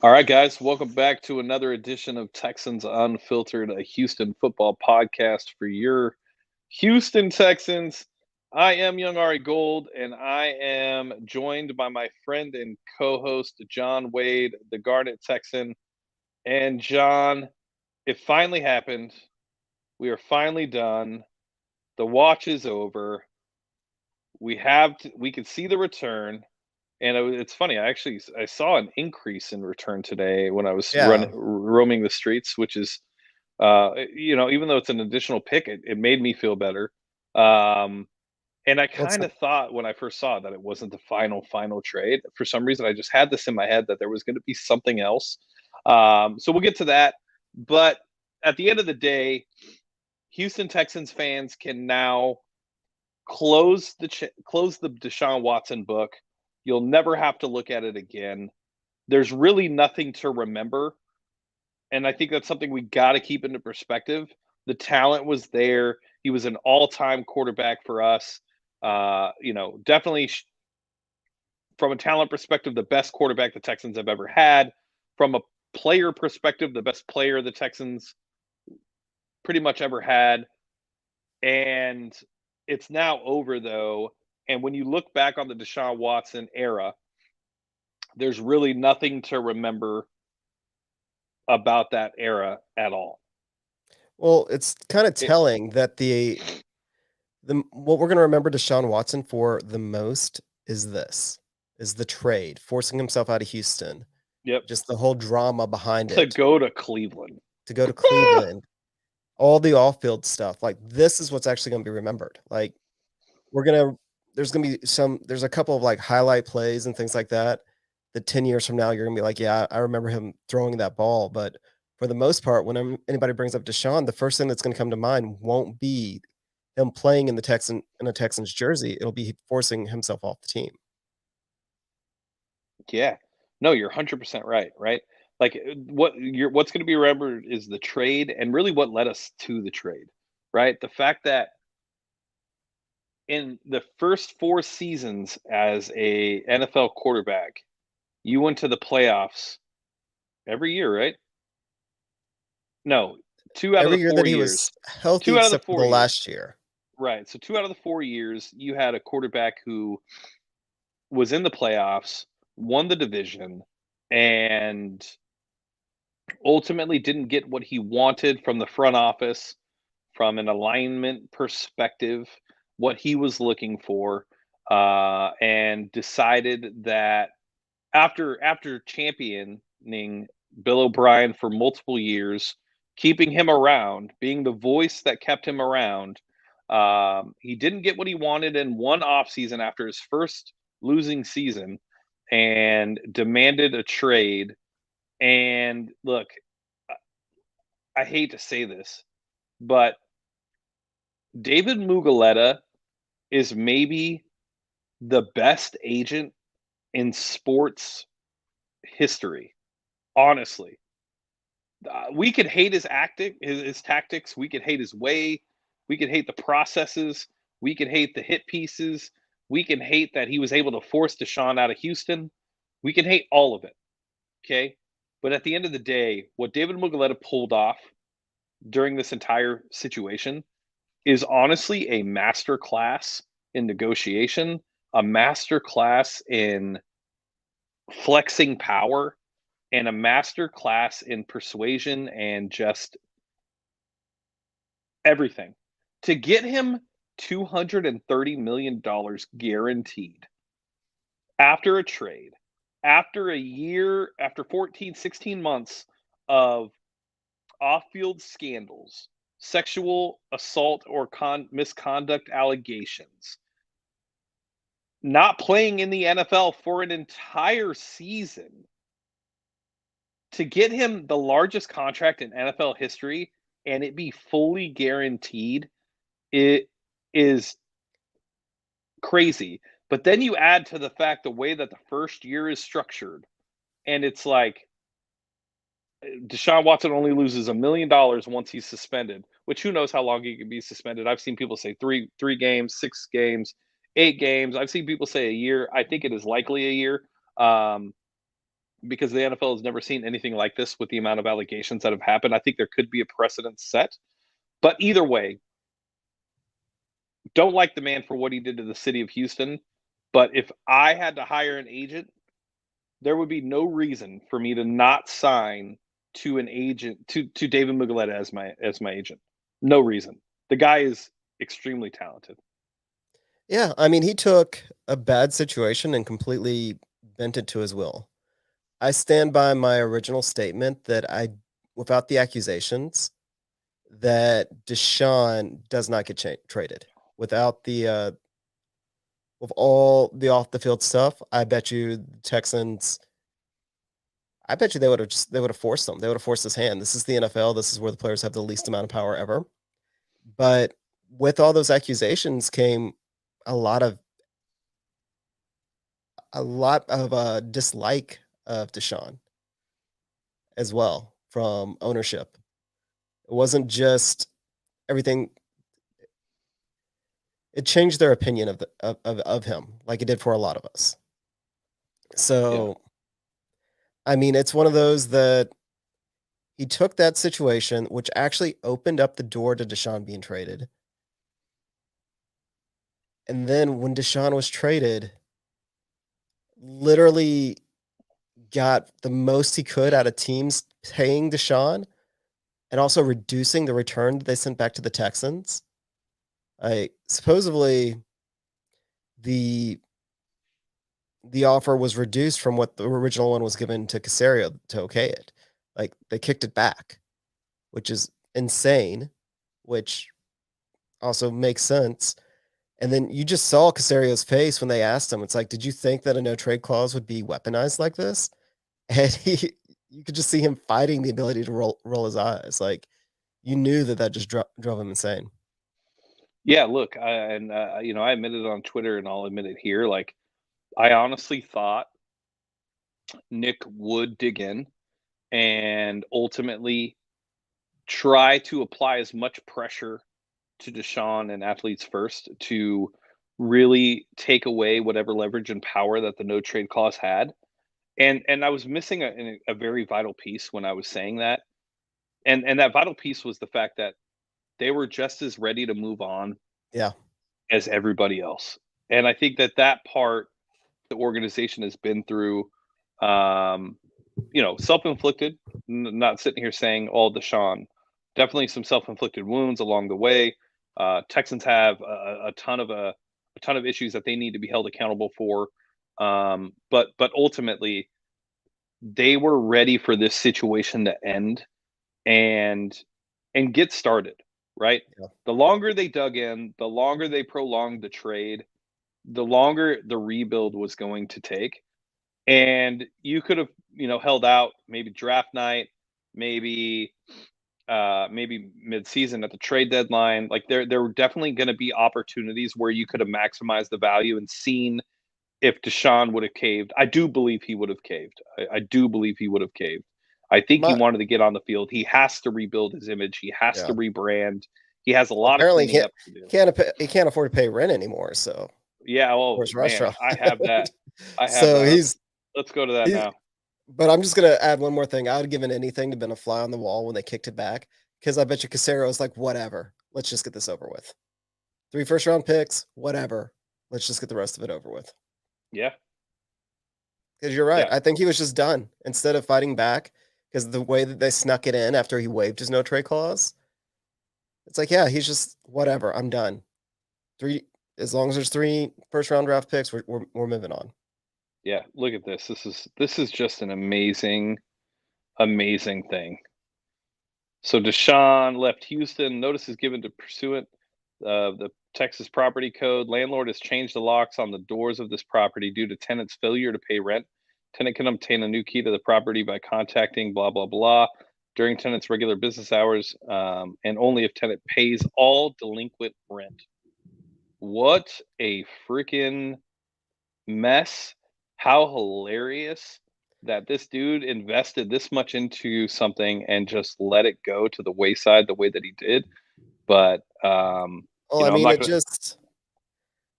All right, guys, welcome back to another edition of Texans Unfiltered, a Houston football podcast for your Houston Texans. I am Young Ari Gold, and I am joined by my friend and co host, John Wade, the Garnet Texan. And, John, it finally happened. We are finally done. The watch is over. We can see the return. And it's funny. I saw an increase in return today when I was Yeah, roaming the streets, which is, even though it's an additional pick, it made me feel better. Um, and I well, it's kind of thought when I first saw it that it wasn't the final trade. For some reason, I just had this in my head that there was going to be something else. So we'll get to that. But at the end of the day, Houston Texans fans can now close the Deshaun Watson book. You'll never have to look at it again. There's really nothing to remember, and I think that's something we got to keep into perspective. The talent was there. He was an all-time quarterback for us. Definitely from a talent perspective, the best quarterback the Texans have ever had. From a player perspective, the best player the Texans pretty much ever had. And it's now over, though. And when you look back on the Deshaun Watson era, there's really nothing to remember about that era at all. it's kind of It, telling that the what we're gonna remember Deshaun Watson for the most is the trade, forcing himself out of Houston, yep. just the whole drama behind To it go to Cleveland. to go to Cleveland, all the off-field stuff. Like this is what's actually gonna be remembered. Like we're gonna there's a couple of like highlight plays and things like that. That 10 years from now you're gonna be like, yeah, I remember him throwing that ball, but for the most part, when anybody brings up Deshaun, the first thing that's going to come to mind won't be him playing in a Texans jersey. It'll be forcing himself off the team. Yeah. No, you're 100% right, right? Like what's going to be remembered is the trade and really what led us to the trade, right? The fact that in the first 4 seasons as a NFL quarterback, you went to the playoffs every year, right? No, 2 out of Every the year 4 that he was years. healthy, 2 out of the except for the 4 years. last year. Right. So 2 out of the 4 years, you had a quarterback who was in the playoffs, won the division, and ultimately didn't get what he wanted from the front office, from an alignment perspective, what he was looking for, and decided that after championing Bill O'Brien for multiple years, keeping him around, being the voice that kept him around, he didn't get what he wanted in one offseason after his first losing season and demanded a trade. And look, I hate to say this, but David Mugoletta is maybe the best agent in sports history. Honestly, we could hate his acting, his tactics. We could hate his way. We could hate the processes. We could hate the hit pieces. We can hate that he was able to force Deshaun out of Houston. We can hate all of it. Okay, but at the end of the day, what David Mugoletta pulled off during this entire situation is honestly a master class in negotiation, a master class in flexing power, and a master class in persuasion and just everything. To get him $230 million guaranteed after a trade, after a year, after 14, 16 months of off-field scandals, sexual assault or misconduct allegations, not playing in the NFL for an entire season, to get him the largest contract in NFL history and it be fully guaranteed, it is crazy. But then you add to the fact the way that the first year is structured, and it's like Deshaun Watson only loses $1 million once he's suspended, which who knows how long he can be suspended. I've seen people say three games, 6 games, 8 games. I've seen people say a year. I think it is likely a year. Um, because the NFL has never seen anything like this with the amount of allegations that have happened. I think there could be a precedent set. But either way, don't like the man for what he did to the city of Houston. But if I had to hire an agent, there would be no reason for me to not sign to an agent to David Muguleta as my agent. No reason. The guy is extremely talented. Yeah, I mean, he took a bad situation and completely bent it to his will. I stand by my original statement that without the accusations, that Deshaun does not get traded. Without with all the off the field stuff, I bet you the Texans. I bet you they would have forced them. They would have forced his hand. This is the NFL. This is where the players have the least amount of power ever. But with all those accusations came a lot of dislike of Deshaun as well from ownership. It wasn't just everything. It changed their opinion of him, like it did for a lot of us. Yeah. So, I mean, it's one of those that he took that situation, which actually opened up the door to Deshaun being traded. And then when Deshaun was traded, literally got the most he could out of teams paying Deshaun and also reducing the return that they sent back to the Texans. Supposedly the the offer was reduced from what the original one was given to Casario to okay it. Like they kicked it back, which is insane, which also makes sense. And then you just saw Casario's face when they asked him. It's like, did you think that a no trade clause would be weaponized like this? And you could just see him fighting the ability to roll his eyes. Like you knew that just drove him insane. Yeah, look, I admitted it on Twitter and I'll admit it here. Like, I honestly thought Nick would dig in and ultimately try to apply as much pressure to Deshaun and athletes first to really take away whatever leverage and power that the no trade clause had. And I was missing a very vital piece when I was saying that. And that vital piece was the fact that they were just as ready to move on Yeah. as everybody else. And I think that part the organization has been through, um, self-inflicted. Not sitting here saying all Deshaun, definitely some self-inflicted wounds along the way. Texans have a ton of issues that they need to be held accountable for. But ultimately, they were ready for this situation to end and get started. Right. Yeah. The longer they dug in, the longer they prolonged the trade, the longer the rebuild was going to take. And you could have, held out maybe draft night, maybe maybe mid-season at the trade deadline. Like there were definitely going to be opportunities where you could have maximized the value and seen if Deshaun would have caved. I do believe he would have caved. I do believe he would have caved. I think he My wanted to get on the field. He has to rebuild his image. He has to yeah. rebrand. He has a lot of Apparently cleaning up to do. he can't afford to pay rent anymore. So Yeah, or oh his man, restaurant. I have that. I have So that. Let's go to that he's now. but I'm just gonna add one more thing. I would have given anything to been a fly on the wall when they kicked it back because I bet you Casero was like, whatever, let's just get this over with. 3 first round picks, whatever. Let's just get the rest of it over with. Yeah. Because you're right. Yeah. I think he was just done instead of fighting back because the way that they snuck it in after he waived his no trade clause. It's like, yeah, he's just whatever. I'm done. Three, as long as there's 3 first round draft picks, we're moving on. Yeah, look at this. This is just an amazing thing. So Deshaun left Houston. Notice is given to pursuant of the Texas property code. Landlord has changed the locks on the doors of this property due to tenant's failure to pay rent. Tenant can obtain a new key to the property by contacting blah blah blah during tenant's regular business hours, and only if tenant pays all delinquent rent. What a freaking mess. How hilarious that this dude invested this much into something and just let it go to the wayside the way that he did. But Well, I I'm mean, not gonna.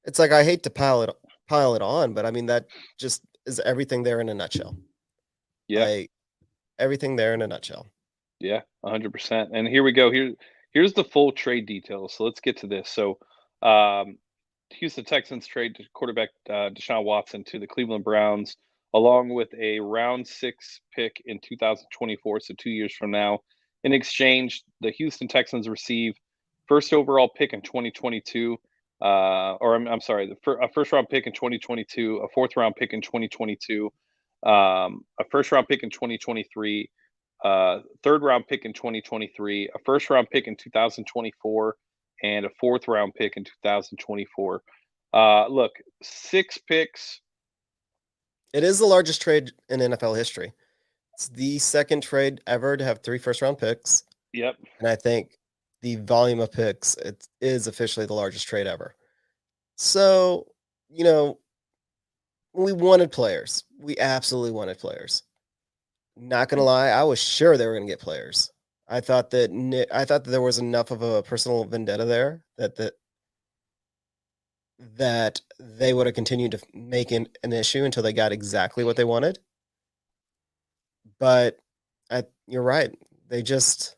it's like I hate to pile it on, but I mean that just is everything there in a nutshell. Yeah. Like, everything there in a nutshell. Yeah, 100%. And here we go. Here's the full trade details. So let's get to this. So, um, Houston Texans trade quarterback Deshaun Watson to the Cleveland Browns, along with a round 6 pick in 2024, so 2 years from now. In exchange, the Houston Texans receive first overall pick in 2022, or I'm sorry, a first round pick in 2022, a fourth round pick in 2022, a first round pick in 2023, third round pick in 2023, a first round pick in 2024, and a fourth round pick in 2024. Look, 6 picks. It is the largest trade in NFL history. It's the second trade ever to have 3 first-round picks, Yep. and I think the volume of picks, it is officially the largest trade ever. So, you know, we wanted players. We absolutely wanted players. Not gonna lie, I was sure they were gonna get players. I thought that there was enough of a personal vendetta there that they would have continued to make an issue until they got exactly what they wanted. But you're right. They just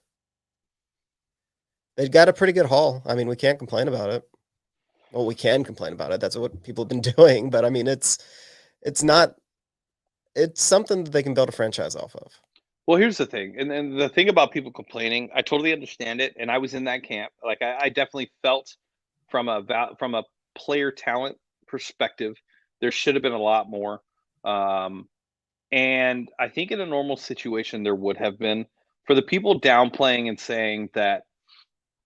they got a pretty good haul. I mean, we can't complain about it. Well, we can complain about it. That's what people have been doing. But I mean, it's not it's something that they can build a franchise off of. Well, here's the thing, and the thing about people complaining, I totally understand it, and I was in that camp. Like, I definitely felt from a player talent perspective, there should have been a lot more. Um, and I think in a normal situation, there would have been. For the people downplaying and saying that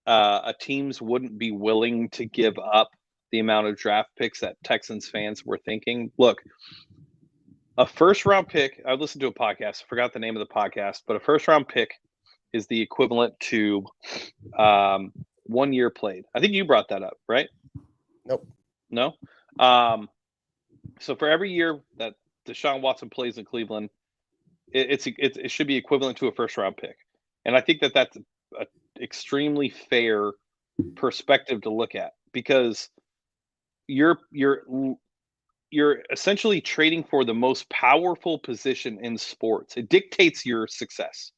a teams wouldn't be willing to give up the amount of draft picks that Texans fans were thinking. Look, a first round pick, I listened to a podcast, I forgot the name of the podcast, but a first round pick is the equivalent to 1 year played. I think you brought that up, right? Nope. No? Um, so for every year that Deshaun Watson plays in Cleveland, it should be equivalent to a first round pick. And I think that that's an extremely fair perspective to look at because you're you're you're essentially trading for the most powerful position in sports. It dictates your success.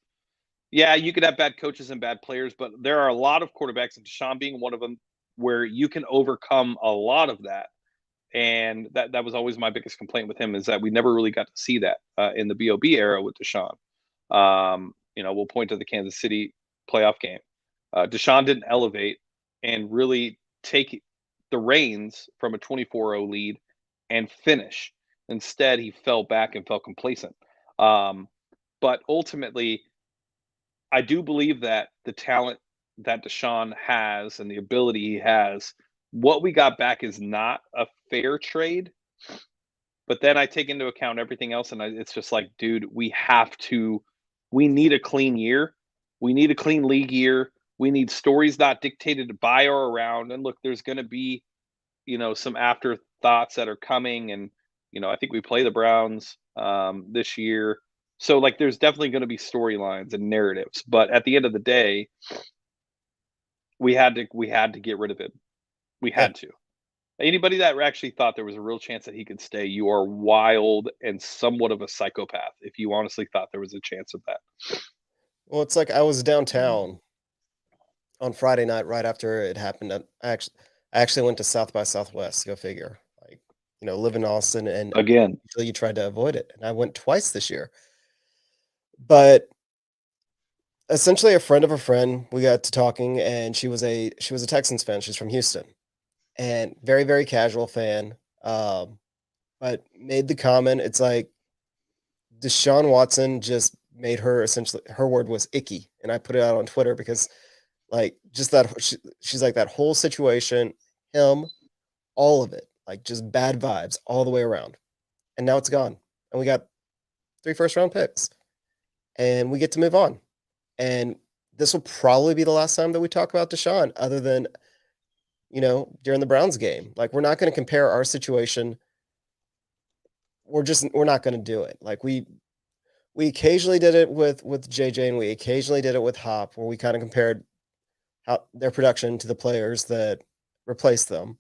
Yeah, you could have bad coaches and bad players, but there are a lot of quarterbacks, and Deshaun being one of them, where you can overcome a lot of that. And that was always my biggest complaint with him is that we never really got to see that in the BOB era with Deshaun. We'll point to the Kansas City playoff game. Deshaun didn't elevate and really take the reins from a 24-0 lead and finish. Instead, he fell back and felt complacent. But ultimately, I do believe that the talent that Deshaun has and the ability he has, what we got back is not a fair trade. But then I take into account everything else, and it's just like, dude, we need a clean year. We need a clean league year. We need stories not dictated by or around. And look, there's going to be, some afterthoughts that are coming. And, I think we play the Browns this year. So, like, there's definitely going to be storylines and narratives. But at the end of the day, we had to get rid of it. We Yeah. had to. Anybody that actually thought there was a real chance that he could stay, you are wild and somewhat of a psychopath if you honestly thought there was a chance of that. Well, it's like I was downtown on Friday night right after it happened. I actually went to South by Southwest. Go figure. Like, live in Austin, and Again, until you tried to avoid it, and I went twice this year. But essentially, a friend of a friend, we got to talking, and she was a Texans fan. She's from Houston, and very very casual fan. But made the comment. It's like Deshaun Watson just made her essentially her word was icky, and I put it out on Twitter because like just she's like that whole situation, him, all of it, like just bad vibes all the way around. And now it's gone, and we got 3 first-round picks, and we get to move on. And this will probably be the last time that we talk about Deshaun, other than during the Browns game. Like we're not going to compare our situation. We're not going to do it. Like we occasionally did it with JJ, and we occasionally did it with Hop, where we kind of compared their production to the players that replaced them.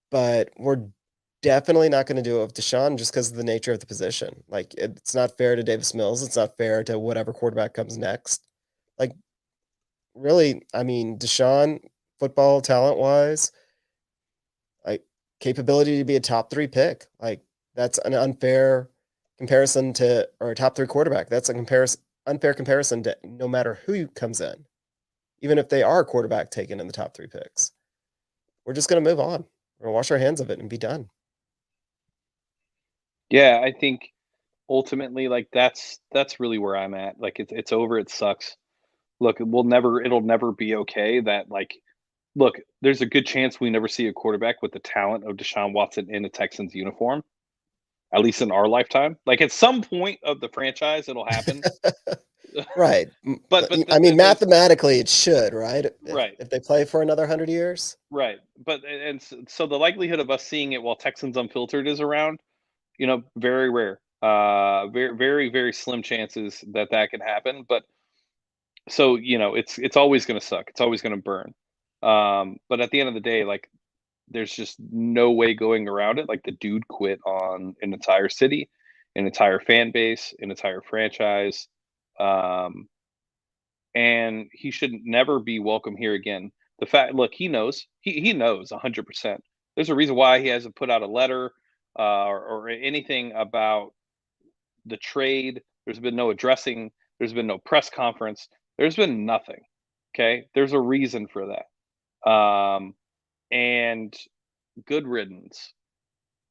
But definitely not gonna do it with Deshaun just because of the nature of the position. Like, it's not fair to Davis Mills, it's not fair to whatever quarterback comes next. Like, really, I mean, Deshaun, football talent-wise, like, capability to be a top 3 pick, like, that's an unfair comparison to or a top 3 quarterback. That's a unfair comparison to no matter who comes in, even if they are a quarterback taken in the top 3 picks. We're just gonna move on. We're gonna wash our hands of it and be done. Yeah, I think ultimately, like, that's really where I'm at. Like, it's over, it sucks. Look, it'll never be okay that, like, look, there's a good chance we never see a quarterback with the talent of Deshaun Watson in a Texans uniform, at least in our lifetime. Like, at some point of the franchise, it'll happen. Right. But I mean, there's mathematically, it should, right? If right, if they play for another 100 years? right. But and so the likelihood of us seeing it while Texans Unfiltered is around, very rare. Very, very, very slim chances that that can happen. But so it's always going to suck. It's always going to burn. But at the end of the day, like, there's just no way going around it. Like, the dude quit on an entire city, an entire fan base, an entire franchise. Um, and he should never be welcome here again. The fact, look, he knows 100%. There's a reason why he hasn't put out a letter or anything about the trade. There's been no addressing. There's been no press conference. There's been nothing. Okay, there's a reason for that. And good riddance.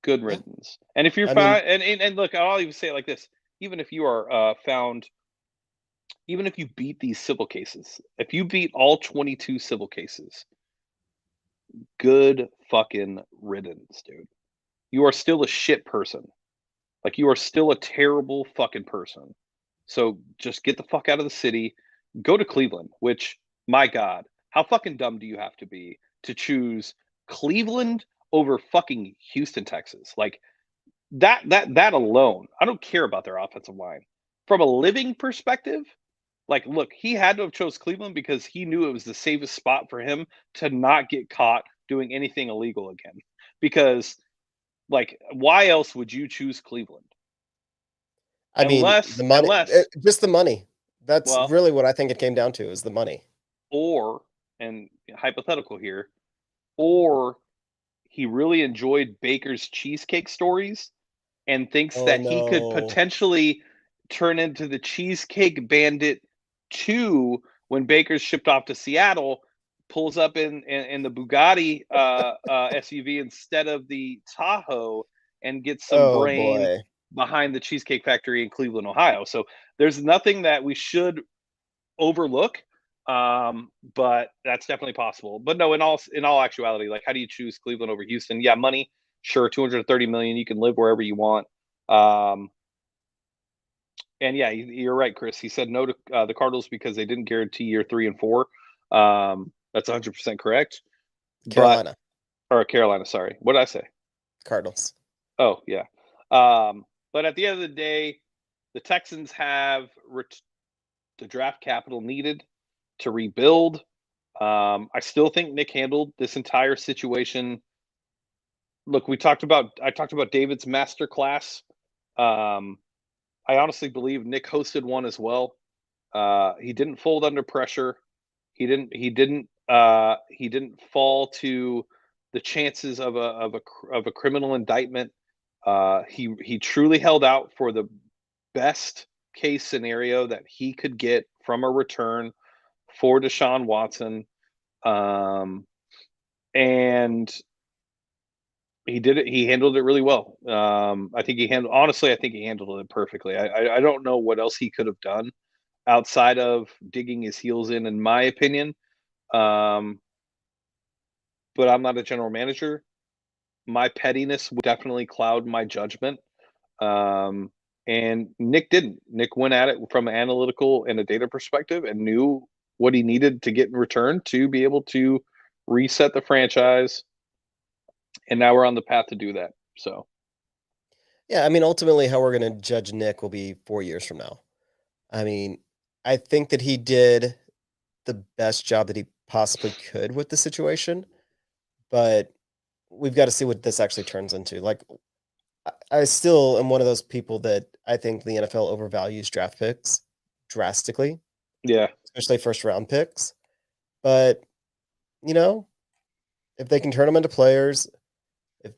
Good Yeah. riddance. And if you're I mean, found, and look, I'll even say it like this: even if you are found, even if you beat these civil cases, if you beat all 22 civil cases, good fucking riddance, dude. You are still a shit person. Like, you are still a terrible fucking person. So just get the fuck out of the city, go to Cleveland, which, my God, how fucking dumb do you have to be to choose Cleveland over fucking Houston, Texas? Like, that alone, I don't care about their offensive line. From a living perspective, like, look, he had to have chose Cleveland because he knew it was the safest spot for him to not get caught doing anything illegal again. Because, like, why else would you choose Cleveland? I mean, the money, Unless, just the money. That's well, really what I think it came down to is the money. or, and hypothetical here, or he really enjoyed Baker's cheesecake stories and thinks Oh, that he could no. potentially turn into the Cheesecake Bandit 2 when Baker's shipped off to Seattle, pulls up in the Bugatti SUV instead of the Tahoe, and gets some Oh, brain boy. behind the Cheesecake Factory in Cleveland, Ohio. So there's nothing that we should overlook. But that's definitely possible. But no, in all actuality, like, how do you choose Cleveland over Houston? Yeah, money, sure, 230 million. You can live wherever you want. Um, and yeah, you're right, Chris. He said no to the Cardinals because they didn't guarantee year 3 and 4. That's 100% correct. But Carolina, or Carolina, sorry. What did I say? Cardinals. Oh yeah. But at the end of the day, the Texans have the draft capital needed to rebuild. I still think Nick handled this entire situation. Look, I talked about David's masterclass. Um, I honestly believe Nick hosted one as well. He didn't fold under pressure. He didn't fall to the chances of a criminal indictment. He truly held out for the best case scenario that he could get from a return for Deshaun Watson. Um, and he did it. He handled it really well. I think he handled it perfectly. I don't know what else he could have done outside of digging his heels in my opinion. Um, but I'm not a general manager. My pettiness would definitely cloud my judgment. Um, and Nick didn't. Nick went at it from an analytical and a data perspective and knew what he needed to get in return to be able to reset the franchise. And now we're on the path to do that. So, Yeah, I mean, ultimately, how we're gonna judge Nick will be 4 years from now. I mean, I think that he did the best job that he possibly could with the situation, but we've got to see what this actually turns into. Like, I still am one of those people that I think the NFL overvalues draft picks drastically, Yeah, especially first round picks. But, you know, if they can turn them into players, if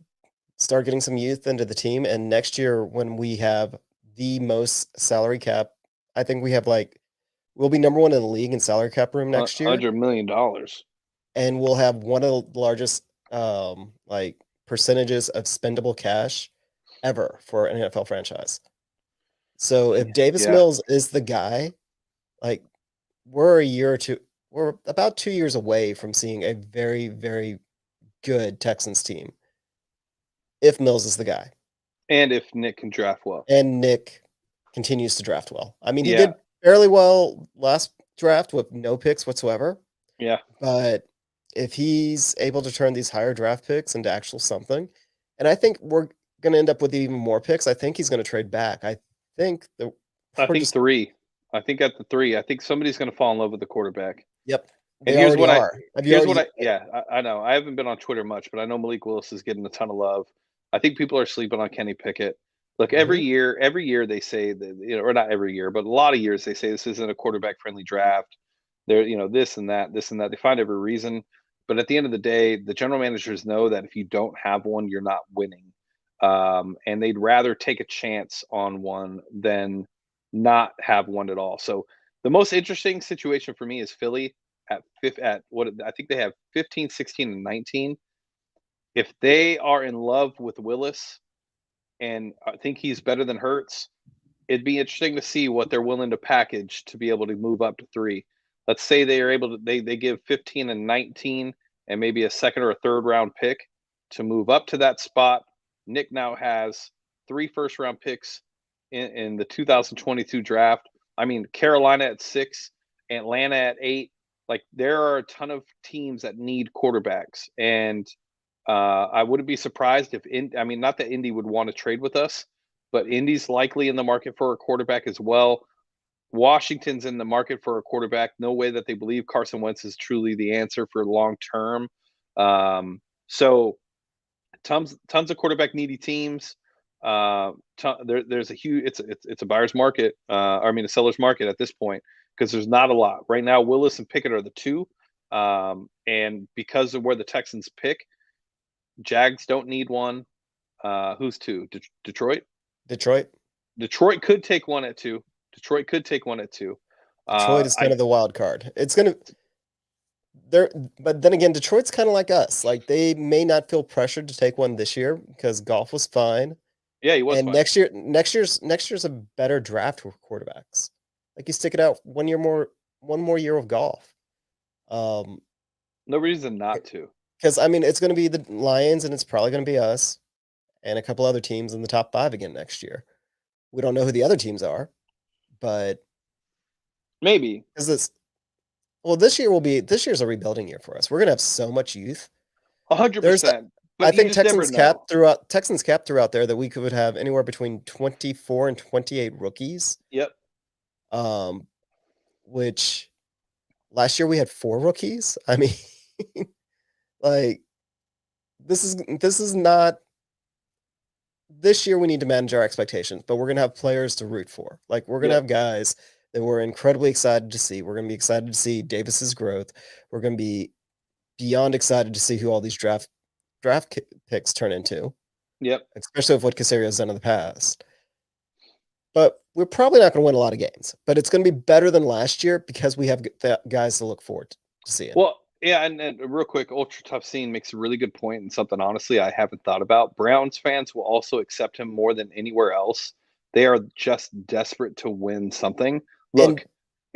start getting some youth into the team, and next year when we have the most salary cap, I think we have like we'll be number one in the league in salary cap room next year, $100 million. and we'll have one of the largest like percentages of spendable cash ever for an NFL franchise. So if Davis Yeah, Mills is the guy, like we're a year or two, we're about 2 years away from seeing a very, very good Texans team if Mills is the guy. and if Nick can draft well. And Nick continues to draft well. I mean, he Yeah, did fairly well last draft with no picks whatsoever, yeah. but if he's able to turn these higher draft picks into actual something, and I think we're going to end up with even more picks, I think he's going to trade back. I think that I we're think just, 3. I think at the 3, I think somebody's going to fall in love with the quarterback. yep, And they already are. Have you already? I know. I haven't been on Twitter much, but I know Malik Willis is getting a ton of love. I think people are sleeping on Kenny Pickett. Look, Mhm. every year they say that, or not every year, but a lot of years they say this isn't a quarterback friendly draft. They're, this and that, this and that. They find every reason. But at the end of the day, the general managers know that if you don't have one, you're not winning. And they'd rather take a chance on one than not have one at all. So the most interesting situation for me is Philly at fifth at what I think they have 15, 16, and 19. If they are in love with Willis and I think he's better than Hurts, it'd be interesting to see what they're willing to package to be able to move up to 3. Let's say they are able to they give 15 and 19 and maybe a second or a third round pick to move up to that spot. Nick now has 3 first round picks in the 2022 draft. I mean, Carolina at 6, Atlanta at 8. Like there are a ton of teams that need quarterbacks, and I wouldn't be surprised if I mean, not that Indy would want to trade with us, but Indy's likely in the market for a quarterback as well. Washington's in the market for a quarterback. No way that they believe Carson Wentz is truly the answer for long term. So tons of quarterback needy teams. There's a huge it's a buyer's market. I mean a seller's market at this point because there's not a lot right now. Willis and Pickett are the two, and because of where the Texans pick, Jags don't need one. Who's two? Detroit. Detroit. Detroit could take one at 2. Detroit could take one at 2. Detroit is kind I of the wild card. It's gonna there, but then again, Detroit's kind of like us. Like they may not feel pressured to take one this year because golf was fine. Yeah, he was And fine. next year's a better draft for quarterbacks. Like you stick it out one more year of golf. Um, No reason not to. because I mean it's going to be the Lions and it's probably going to be us and a couple other teams in the top 5 again next year. We don't know who the other teams are, but Maybe because this year's a rebuilding year for us. We're going to have so much youth. a hundred There's percent. I But you think just never know. Texans cap threw out there that we could have anywhere between 24 and 28 rookies. Yep. Um, which last year we had 4 rookies. I mean, like this is not this year we need to manage our expectations, but we're going to have players to root for. Like we're going to Yep. have guys that we're incredibly excited to see. We're going to be excited to see Davis's growth. We're going to be beyond excited to see who all these picks turn into, Yep. especially with what Casario's done in the past. But we're probably not going to win a lot of games, but it's going to be better than last year because we have guys to look forward to seeing. Well, yeah, and real quick, Ultra Tough Scene makes a really good point and something honestly I haven't thought about. Browns fans will also accept him more than anywhere else. They are just desperate to win something. And Look,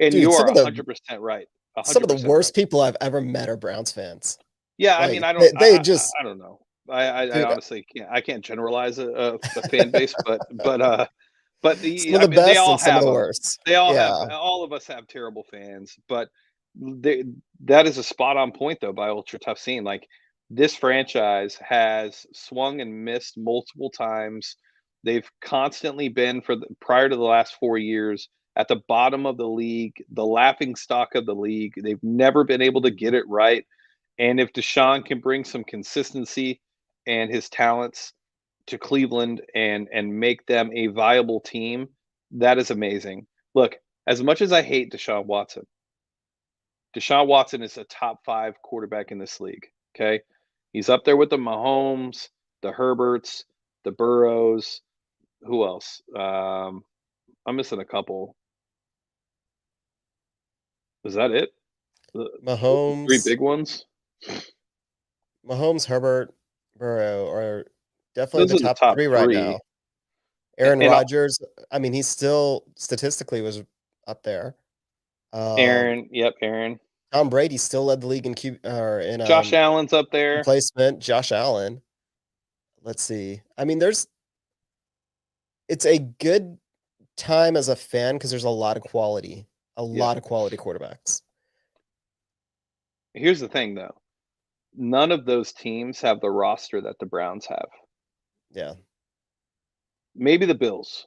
and dude, you are 100% right. some of the 100% right. worst people I've ever met are Browns fans. Yeah, I mean, Like they just I don't know. I dude, honestly can't generalize a fan base, but some of the they best all and some of have the them. worst. They all have Yeah. all of us have terrible fans, but that is a spot on point though by Ultra Tough Scene. Like this franchise has swung and missed multiple times. They've constantly been prior to the last 4 years at the bottom of the league, the laughing stock of the league. They've never been able to get it right. And if Deshaun can bring some consistency and his talents to Cleveland and make them a viable team, that is amazing. Look, as much as I hate Deshaun Watson is a top 5 quarterback in this league, okay? He's up there with the Mahomes, the Herberts, the Burrows. Who else? I'm missing a couple. Is that it? The 3 Mahomes, big ones? Mahomes, Herbert, Burrow are definitely Those the are the top top 3 right 3. now. Aaron And Rodgers, I mean, he's still statistically was up there. Aaron, yep, Aaron. Tom Brady still led the league in Q or in, Josh Allen's up there. replacement. Josh Allen. Let's see. I mean, it's a good time as a fan because there's a Yep. lot of quality quarterbacks. Here's the thing, though. None of those teams have the roster that the Browns have. Yeah. Maybe the Bills,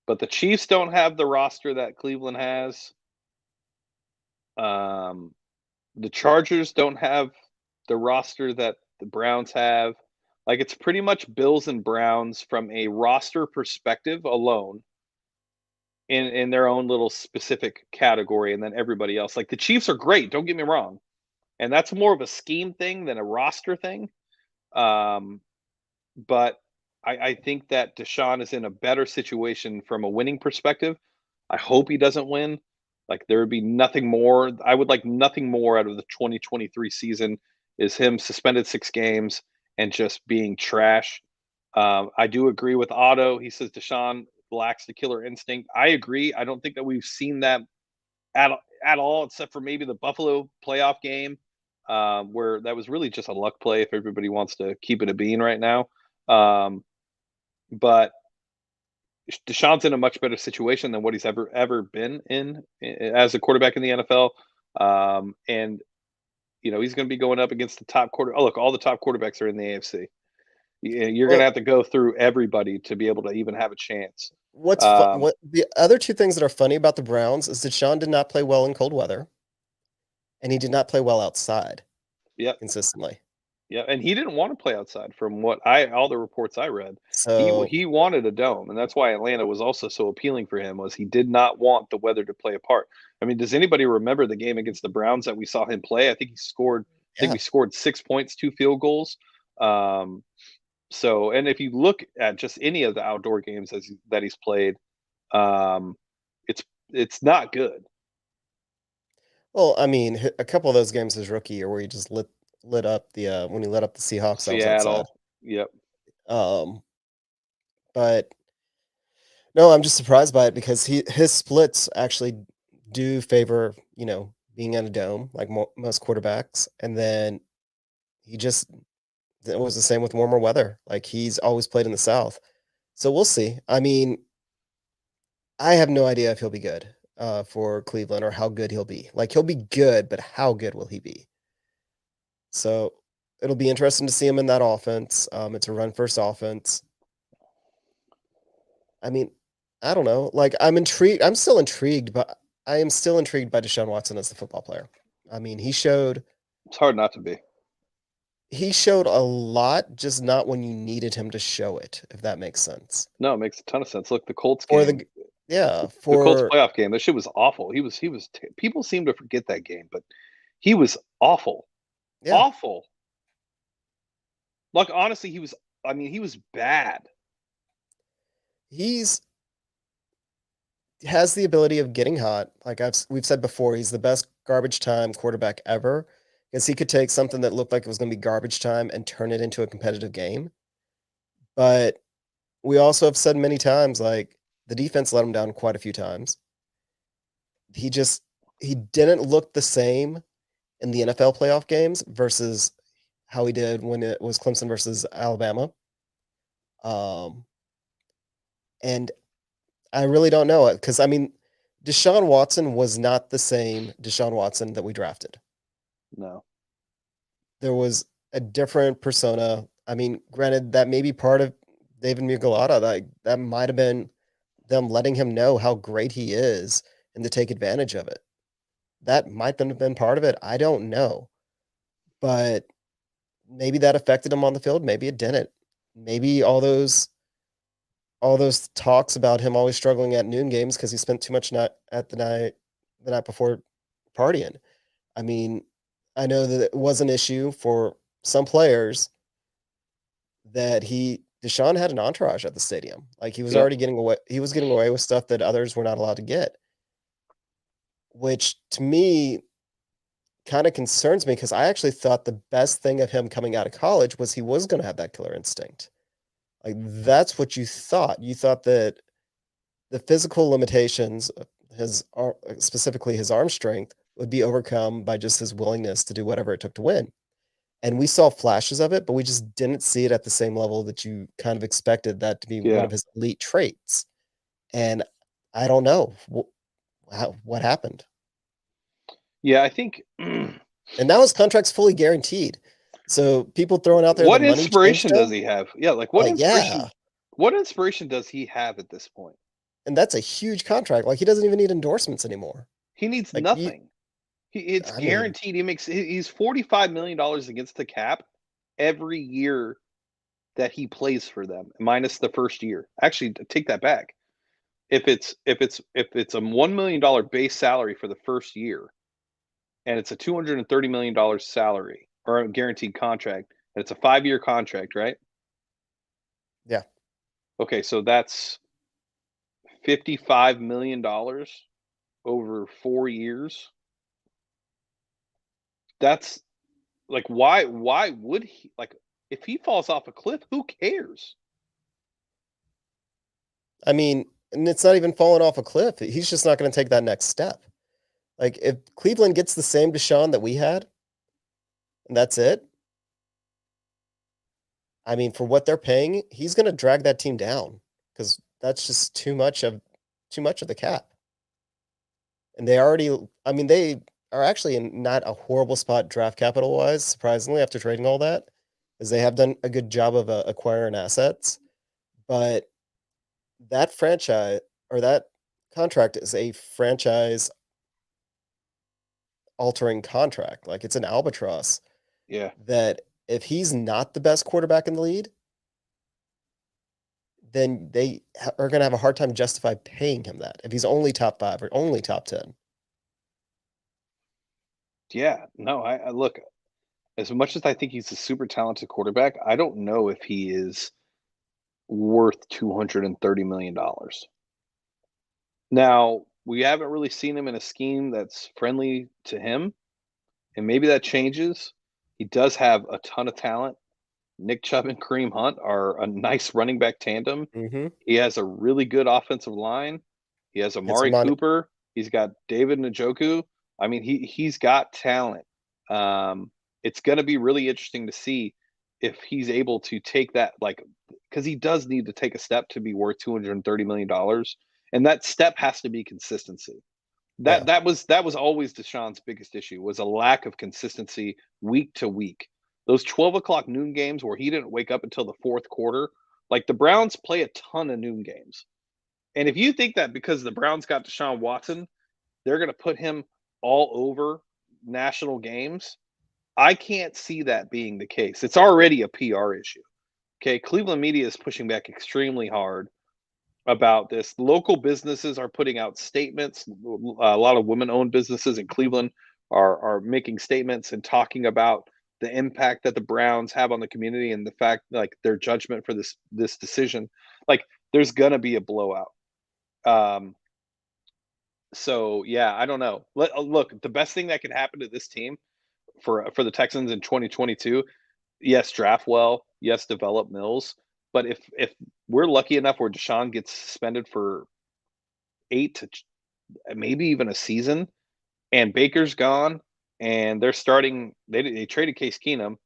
but the Chiefs don't have the roster that Cleveland has. Um, the Chargers don't have the roster that the Browns have. Like, it's pretty much Bills and Browns from a roster perspective alone in their own little specific category, and then everybody else. Like, the Chiefs are great, don't get me wrong, and that's more of a scheme thing than a roster thing. Um, but I think that Deshaun is in a better situation from a winning perspective. I hope he doesn't win. Like, there would be nothing more. I would like nothing more out of the 2023 season is him suspended 6 games and just being trash. I do agree with Otto. He says Deshaun lacks the killer instinct. I agree. I don't think that we've seen that at at all, except for maybe the Buffalo playoff game, where that was really just a luck play. If everybody wants to keep it a bean right now, but Deshaun's in a much better situation than what he's ever been in as a quarterback in the NFL. And he's going to be going up against the top quarter. Oh, look, all the top quarterbacks are in the AFC. You're going to Well, have to go through everybody to be able to even have a chance. what the other 2 things that are funny about the Browns is that Sean did not play well in cold weather, and he did not play well outside Yep. consistently. Yeah, and he didn't want to play outside from what I all the reports I read. So, He wanted a dome, and that's why Atlanta was also so appealing for him was he did not want the weather to play a part. I mean, does anybody remember the game against the Browns that we saw him play? I think yeah. we scored 6 points, 2 field goals. Um, so and if you look at just any of the outdoor games that he's played, um, it's it's not good. Well, I mean, a couple of those games his rookie year where he just lit up when he lit up the Seahawks, I was outside. Seattle. Yep. Um, but no, I'm just surprised by it because his splits actually do favor, being in a dome like most quarterbacks, and then he just it was the same with warmer weather. Like he's always played in the South, so we'll see. I mean, I have no idea if he'll be good for Cleveland or how good he'll be. Like he'll be good, but how good will he be? So it'll be interesting to see him in that offense. It's a run first offense. I mean, I don't know. Like I'm intrigued. I'm still intrigued, but I am still intrigued by Deshaun Watson as a football player. I mean, It's hard not to be. he showed a lot, just not when you needed him to show it, if that makes sense. No, it makes a ton of sense. Look, the Colts For game. the yeah, The Colts for playoff game, that shit was awful. People seem to forget that game, but he was awful. yeah, Awful. Like, honestly, he was bad. he's has the ability of getting hot. Like we've said before, he's the best garbage time quarterback ever because he could take something that looked like it was going to be garbage time and turn it into a competitive game. But we also have said many times, like the defense let him down quite a few times. He just he didn't look the same in the NFL playoff games versus how he did when it was Clemson versus Alabama. Um, and I really don't know it because I mean, Deshaun Watson was not the same Deshaun Watson that we drafted. No. There was a different persona. I mean, granted, that may be part of David Mugulata. That might have been them letting him know how great he is and to take advantage of it. That might have been part of it. I don't know. But maybe that affected him on the field. Maybe it didn't. Maybe all those talks about him always struggling at noon games because he spent too much night at the night before partying. I mean, I know that it was an issue for some players that Deshaun had an entourage at the stadium. Like he was Yep. already getting away. He was getting away with stuff that others were not allowed to get, which to me kind of concerns me because I actually thought the best thing of him coming out of college was he was going to have that killer instinct. Like that's what you thought. You thought that the physical limitations of specifically his arm strength, would be overcome by just his willingness to do whatever it took to win. And we saw flashes of it, but we just didn't see it at the same level that you kind of expected that to be one Yeah. of his elite traits. And I don't know what happened. Yeah, I think And now his contract's fully guaranteed. So people throwing out there the what money changed inspiration does him. he have? Yeah, like Yeah. what inspiration does he have at this point? And that's a huge contract. Like he doesn't even need endorsements anymore. He needs Like you nothing. It's I mean, guaranteed. He's $45 million against the cap every year that he plays for them, minus the first year. Actually, take that back. If it's a $1 million base salary for the first year, and it's a $230 million salary or a guaranteed contract, and it's a 5-year contract, right? yeah. Okay, so that's $55 million over 4 years. That's like why would he like if he falls off a cliff, who cares? I mean, and it's not even falling off a cliff. He's just not going to take that next step. Like if Cleveland gets the same Deshaun that we had, and that's it. I mean, for what they're paying, he's going to drag that team down because that's just too much of the cap. And they already, I mean, they are actually in not a horrible spot draft capital wise, surprisingly, after trading all that, because they have done a good job of acquiring assets. But that franchise or that contract is a franchise altering contract. Like it's an albatross Yeah. that if he's not the best quarterback in the league, then they are going to have a hard time justify paying him that if he's only top 5 or only top 10. Yeah. No, I look, as much as I think he's a super talented quarterback, I don't know if he is worth $230 million. Now, we haven't really seen him in a scheme that's friendly to him, and maybe that changes. He does have a ton of talent. Nick Chubb and Kareem Hunt are a nice running back tandem. Mm-hmm. He has a really good offensive line. He has Hits Amari him on. Cooper. He's got David Njoku. I mean, he's got talent. It's going to be really interesting to see if he's able to take that, like, because he does need to take a step to be worth $230 million, and that step has to be consistency. Yeah. That was always Deshaun's biggest issue was a lack of consistency week to week. Those 12 o'clock noon games where he didn't wake up until the fourth quarter, like the Browns play a ton of noon games. And if you think that because the Browns got Deshaun Watson, they're going to put him all over national games, I can't see that being the case. It's already a PR issue. Okay, Cleveland media is pushing back extremely hard about this. Local businesses are putting out statements. A lot of women-owned businesses in Cleveland are making statements and talking about the impact that the Browns have on the community and the fact like their judgment for this decision. Like there's gonna be a blowout. Um, so yeah, I don't know. Look, the best thing that could happen to this team for the Texans in 2022, yes, draft well, yes, develop Mills. But if we're lucky enough where Deshaun gets suspended for 8 to maybe even a season, and Baker's gone, and they're starting. They traded Case Keenum,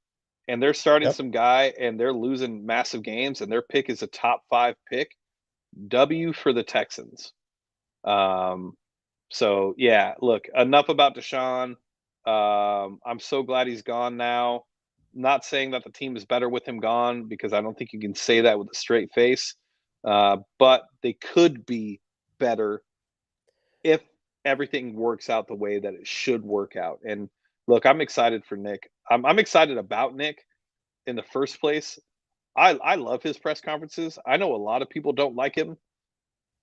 and they're starting Yep. some guy, and they're losing massive games, and their pick is a top 5 pick. W for the Texans. Um, so yeah, look, enough about Deshaun. I'm so glad he's gone now. Not saying that the team is better with him gone because I don't think you can say that with a straight face. But they could be better if everything works out the way that it should work out. And look, I'm excited for Nick. I'm excited about Nick. in the first place, I love his press conferences. I know a lot of people don't like him.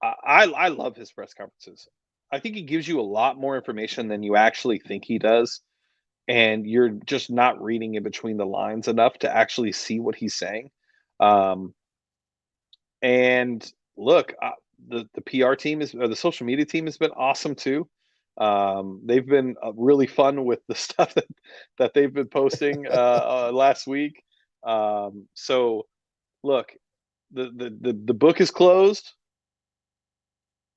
I love his press conferences. I think he gives you a lot more information than you actually think he does, and you're just not reading in between the lines enough to actually see what he's saying. Um, and look, the PR team is or the social media team has been awesome too. They've been really fun with the stuff that they've been posting last week. So look, the book is closed.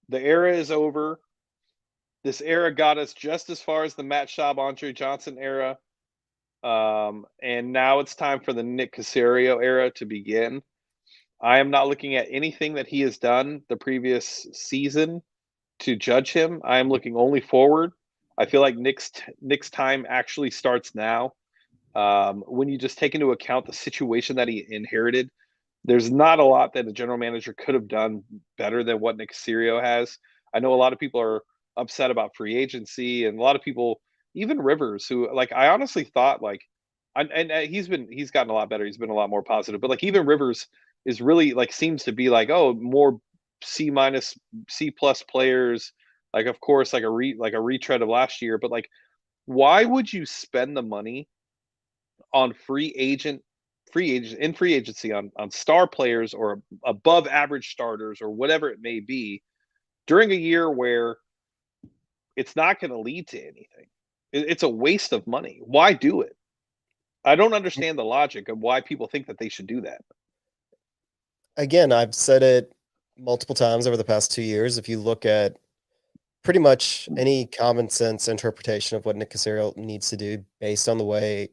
The era is over. This era got us just as far as the Matt Schaub, Andre Johnson era. And now it's time for the Nick Caserio era to begin. I am not looking at anything that he has done the previous season to judge him. I am looking only forward. I feel like Nick's time actually starts now. When you just take into account the situation that he inherited, there's not a lot that a general manager could have done better than what Nick Caserio has. I know a lot of people are upset about free agency, and a lot of people, even Rivers, who like I honestly thought like, he's gotten a lot better. He's been a lot more positive, but like even Rivers is really like seems to be like more C minus C plus players. Like of course like a retread of last year, but like why would you spend the money on free agency on star players or above average starters or whatever it may be during a year where it's not going to lead to anything. It's a waste of money. Why do it? I don't understand the logic of why people think that they should do that. Again, I've said it multiple times over the past 2 years. If you look at pretty much any common sense interpretation of what Nick Caserio needs to do based on the way,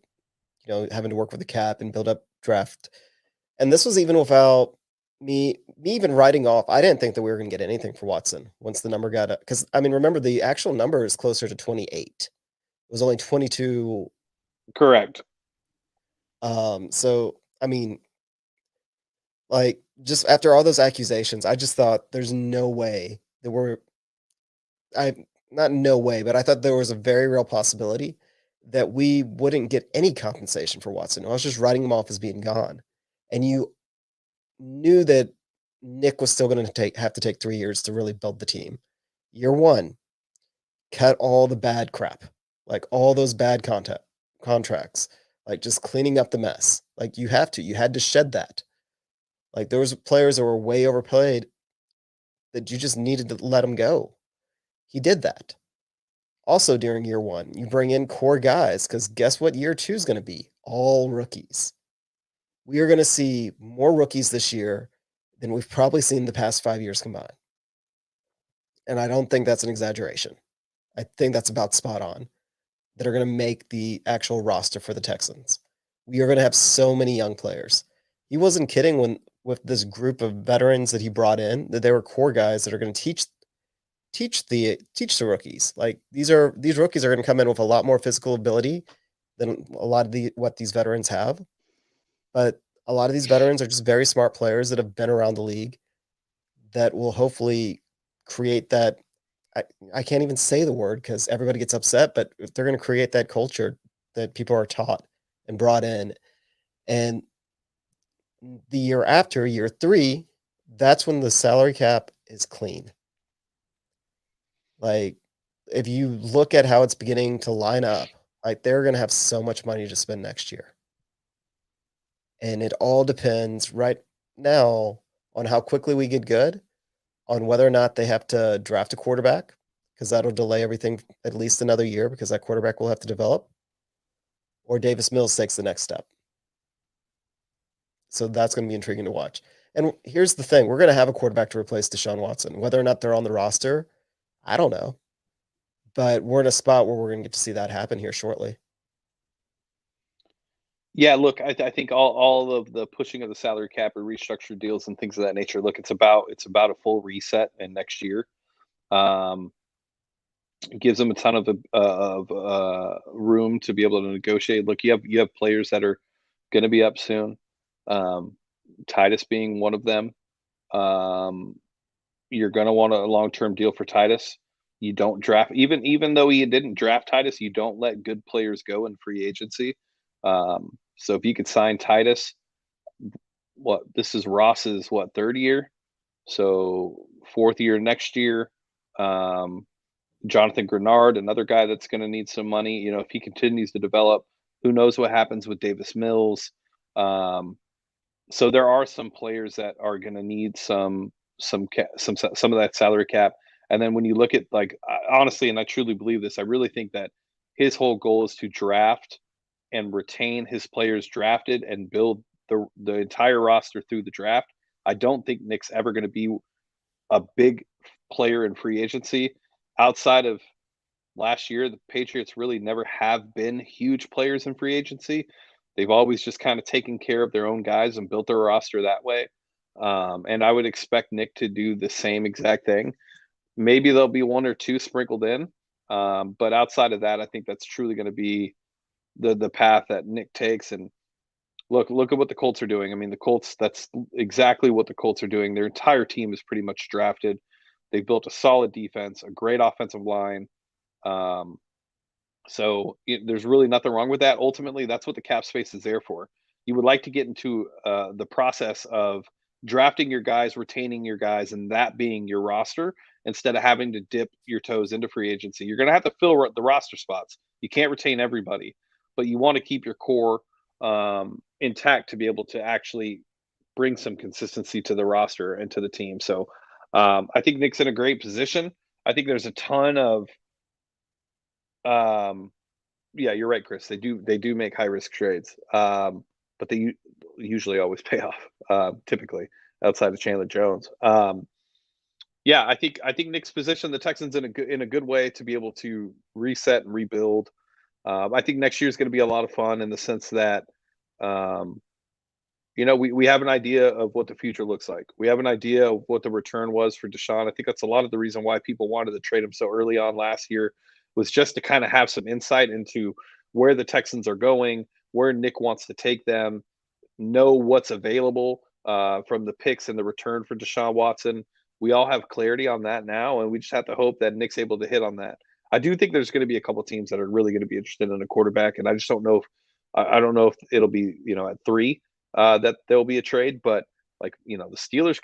having to work with the cap and build up draft. And this was even without me even writing off. I didn't think that we were going to get anything for Watson once the number got up. Because I mean, remember the actual number is closer to 28. It was only 22. Correct. So I mean, like just after all those accusations, I just thought there's no way that I not no way, but I thought there was a very real possibility that we wouldn't get any compensation for Watson. I was just writing him off as being gone. And you knew that Nick was still going to have to take 3 years to really build the team. Year 1, cut all the bad crap, like all those bad contracts, like just cleaning up the mess. Like you had to shed that. Like there was players that were way overplayed that you just needed to let them go. He did that. Also during year 1, you bring in core guys because guess what year 2 is going to be? All rookies. We are going to see more rookies this year than we've probably seen the past 5 years combined. And I don't think that's an exaggeration. I think that's about spot on, that are going to make the actual roster for the Texans. We are going to have so many young players. He wasn't kidding when with this group of veterans that he brought in, that they were core guys that are going to teach the rookies. Like these rookies are going to come in with a lot more physical ability than a lot of what these veterans have. But a lot of these veterans are just very smart players that have been around the league that will hopefully create that. I can't even say the word because everybody gets upset, but if they're going to create that culture that people are taught and brought in. And the year after, year 3, that's when the salary cap is clean. Like, if you look at how it's beginning to line up, like they're going to have so much money to spend next year. And it all depends right now on how quickly we get good, on whether or not they have to draft a quarterback, because that'll delay everything at least another year because that quarterback will have to develop, or Davis Mills takes the next step. So that's going to be intriguing to watch. And here's the thing. We're going to have a quarterback to replace Deshaun Watson. Whether or not they're on the roster, I don't know. But we're in a spot where we're going to get to see that happen here shortly. Yeah, look, I think all of the pushing of the salary cap or restructured deals and things of that nature. Look, it's about a full reset in next year. Um, it gives them a ton of room to be able to negotiate. Look, you have players that are going to be up soon. Titus being one of them. Um, you're going to want a long-term deal for Titus. You don't draft even though he didn't draft Titus, you don't let good players go in free agency. So if you could sign Titus, what this is Ross's what third year, so fourth year next year. Jonathan Grenard, another guy that's going to need some money. You know, if he continues to develop, who knows what happens with Davis Mills. Um, so there are some players that are going to need some of that salary cap. And then when you look at like honestly, and I truly believe this, I really think that his whole goal is to draft and retain his players drafted and build the entire roster through the draft. I don't think Nick's ever going to be a big player in free agency outside of last year. The Patriots really never have been huge players in free agency. They've always just kind of taken care of their own guys and built their roster that way. And I would expect Nick to do the same exact thing. Maybe there'll be one or two sprinkled in. But outside of that, I think that's truly going to be the path that Nick takes. And look at what the Colts are doing. I mean, the Colts, that's exactly what the Colts are doing. Their entire team is pretty much drafted. They've built a solid defense, a great offensive line. Um, there's really nothing wrong with that. Ultimately, that's what the cap space is there for. You would like to get into the process of drafting your guys, retaining your guys, and that being your roster instead of having to dip your toes into free agency. You're going to have to fill the roster spots. You can't retain everybody, but you want to keep your core intact to be able to actually bring some consistency to the roster and to the team. So I think Nick's in a great position. I think there's a ton of yeah, you're right, Chris. They do make high risk trades, but they usually always pay off. Typically, outside of Chandler Jones. Yeah, I think Nick's position the Texans in a good way to be able to reset and rebuild. I think next year is going to be a lot of fun in the sense that um, we have an idea of what the future looks like. We have an idea of what the return was for Deshaun. I think that's a lot of the reason why people wanted to trade him so early on last year was just to kind of have some insight into where the Texans are going, where Nick wants to take them, know what's available from the picks and the return for Deshaun Watson. We all have clarity on that now, and we just have to hope that Nick's able to hit on that. I do think there's going to be a couple teams that are really going to be interested in a quarterback, and I just don't know if I don't know if it'll be at 3 that there'll be a trade, but like the Steelers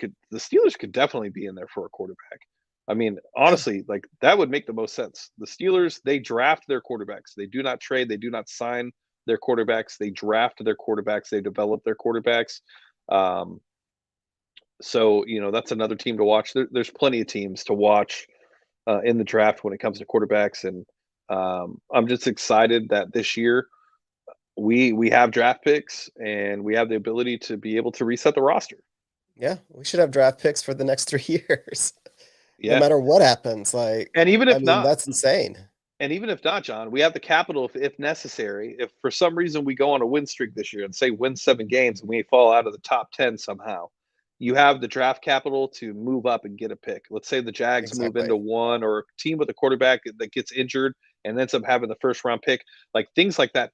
could definitely be in there for a quarterback. I mean, Yeah, honestly, like that would make the most sense. The Steelers, they draft their quarterbacks. They do not trade. They do not sign their quarterbacks. They draft their quarterbacks. They develop their quarterbacks. Um, so that's another team to watch. There's plenty of teams to watch in the draft when it comes to quarterbacks, and I'm just excited that this year we have draft picks and we have the ability to be able to reset the roster. yeah, we should have draft picks for the next 3 years, no Yeah, matter what happens. Like, and even I if mean, not, that's insane. John, we have the capital if necessary. If for some reason we go on a win streak this year and say win 7 games and we fall out of the top 10 somehow, you have the draft capital to move up and get a pick. Let's say the Jags move Exactly. into one, or a team with a quarterback that gets injured and ends up having the first round pick. Like things like that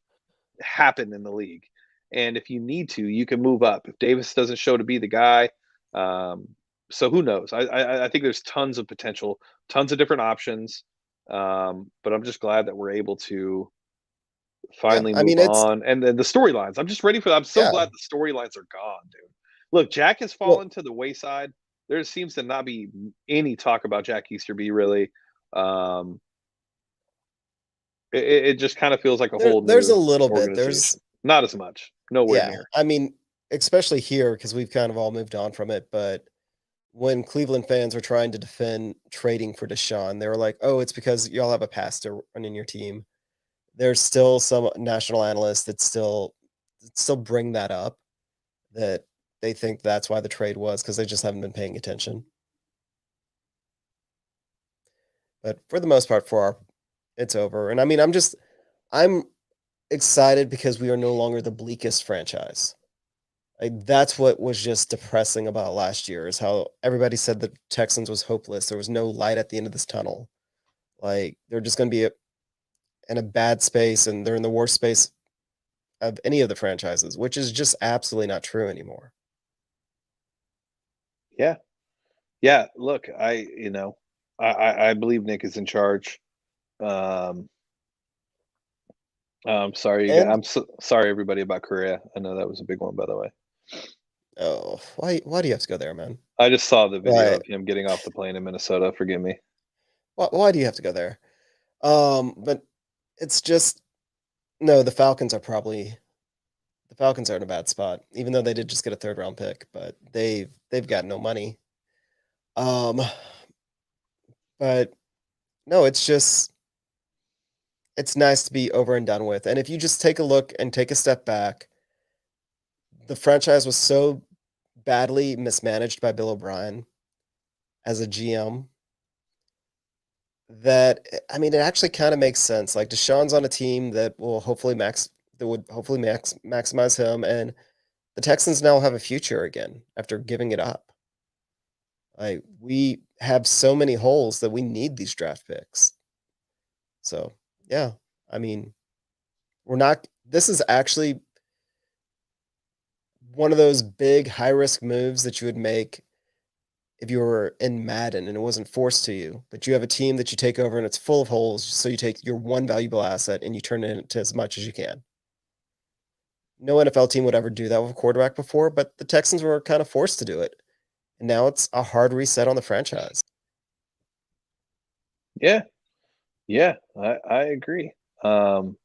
happen in the league. And if you need to, you can move up. If Davis doesn't show to be the guy, um, so who knows? I think there's tons of potential, tons of different options. But I'm just glad that we're able to Yeah, finally I move mean, it's on. And then the storylines, I'm just ready for that. I'm so yeah. glad the storylines are gone, dude. Look, Jack has Well, fallen to the wayside. There seems to not be any talk about Jack Easterby really. Um, it just kind of feels like a whole there's a new little bit. There's organization. Not as much, nowhere yeah, near. I mean, especially here because we've kind of all moved on from it, but when Cleveland fans were trying to defend trading for Deshaun, they were like, "Oh, it's because y'all have a pastor running your team." There's still some national analysts that still bring that up, that they think that's why the trade was because they just haven't been paying attention. But for the most part, it's over. And I mean, I'm excited because we are no longer the bleakest franchise. Like, that's what was just depressing about last year is how everybody said the Texans was hopeless. There was no light at the end of this tunnel. Like they're just going to be in a bad space, and they're in the worst space of any of the franchises, which is just absolutely not true anymore. Yeah. Yeah. Look, I believe Nick is in charge. Um, Sorry, you guys. And Sorry, everybody, about Korea. I know that was a big one, by the way. oh, why do you have to go there, man? I just saw the video Why of him getting off the plane in Minnesota. Forgive me. why do you have to go there? But it's just no, the Falcons are in a bad spot, even though they did just get a third round pick, but they've got no money. Um, but no, it's nice to be over and done with. And if you just take a look and take a step back, the franchise was so badly mismanaged by Bill O'Brien as a GM that I mean, it actually kind of makes sense. Like Deshaun's on a team that would hopefully maximize him, and the Texans now have a future again after giving it up. Like we have so many holes that we need these draft picks. So yeah, I mean, we're not. This is actually one of those big high risk moves that you would make if you were in Madden and it wasn't forced to you, but you have a team that you take over and it's full of holes. So you take your one valuable asset and you turn it into as much as you can. No NFL team would ever do that with a quarterback before, but the Texans were kind of forced to do it. And now it's a hard reset on the franchise. Yeah, yeah, I agree. Um,